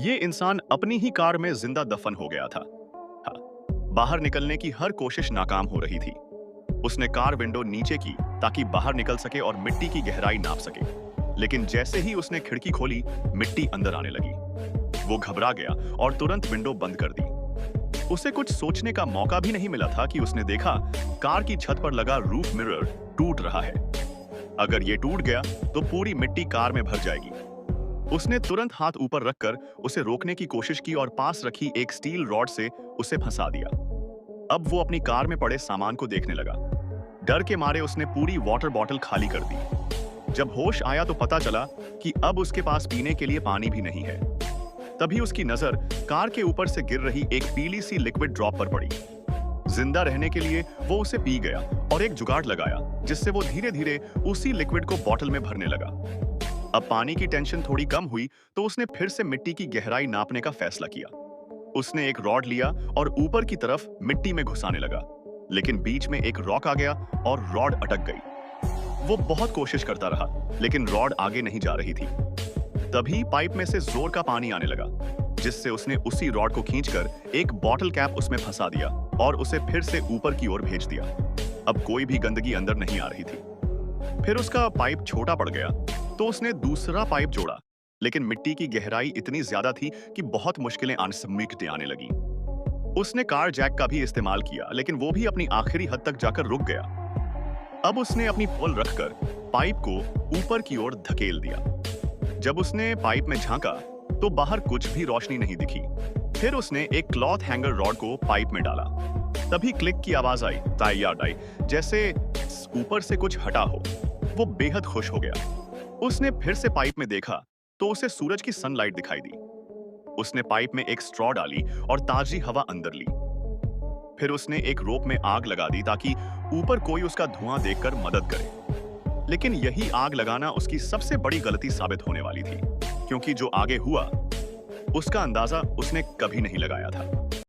ये इंसान अपनी ही कार में जिंदा दफन हो गया था। हाँ, बाहर निकलने की हर कोशिश नाकाम हो रही थी। उसने कार विंडो नीचे की ताकि बाहर निकल सके और मिट्टी की गहराई नाप सके। लेकिन जैसे ही उसने खिड़की खोली, मिट्टी अंदर आने लगी। वो घबरा गया और तुरंत विंडो बंद कर दी। उसे कुछ सोचने का मौका भी नहीं मिला था कि उसने देखा कार की छत पर लगा रूफ मिरर टूट रहा है। अगर ये टूट गया तो पूरी मिट्टी कार में भर जाएगी। उसने तुरंत हाथ ऊपर रखकर उसे रोकने की कोशिश की और पास रखी एक स्टील रॉड से उसे फंसा दिया। अब वो अपनी कार में पड़े सामान को देखने लगा। डर के मारे उसने पूरी वाटर बॉटल खाली कर दी। जब होश आया तो पता चला कि अब उसके पास पीने के लिए पानी भी नहीं है। तभी उसकी नजर कार के ऊपर से गिर रही एक पीली सी लिक्विड ड्रॉप पर पड़ी। जिंदा रहने के लिए वो उसे पी गया और एक जुगाड़ लगाया जिससे वो धीरे धीरे उसी लिक्विड को बॉटल में भरने लगा। अब पानी की टेंशन थोड़ी कम हुई तो उसने फिर से मिट्टी की गहराई नापने का फैसला किया। उसने एक रॉड लिया और ऊपर की तरफ मिट्टी में घुसाने लगा, लेकिन बीच में एक रॉक आ गया और रॉड अटक गई। वो बहुत कोशिश करता रहा, लेकिन रॉड आगे नहीं जा रही थी। तभी पाइप में से जोर का पानी आने लगा, जिससे उसने उसी रॉड को खींचकर एक बॉटल कैप उसमें फंसा दिया और उसे फिर से ऊपर की ओर भेज दिया। अब कोई भी गंदगी अंदर नहीं आ रही थी। फिर उसका पाइप छोटा पड़ गया तो उसने दूसरा पाइप जोड़ा, लेकिन मिट्टी की गहराई इतनी ज्यादा थी कि बहुत मुश्किलें आने लगी। उसने कार जैक का भी इस्तेमाल किया, लेकिन वो भी अपनी आखिरी हद तक जाकर रुक गया। अब उसने अपनी पोल रखकर पाइप को ऊपर की ओर धकेल दिया। जब उसने पाइप में झांका तो बाहर कुछ भी रोशनी नहीं दिखी। फिर उसने एक क्लॉथ हैंगर रॉड को पाइप में डाला। तभी क्लिक की आवाज आई, तैयार आई, जैसे ऊपर से कुछ हटा हो। वो बेहद खुश हो गया। उसने फिर से पाइप में देखा तो उसे सूरज की सनलाइट दिखाई दी। उसने पाइप में एक स्ट्रॉ डाली और ताजी हवा अंदर ली। फिर उसने एक रोप में आग लगा दी ताकि ऊपर कोई उसका धुआं देखकर मदद करे। लेकिन यही आग लगाना उसकी सबसे बड़ी गलती साबित होने वाली थी, क्योंकि जो आगे हुआ उसका अंदाजा उसने कभी नहीं लगाया था।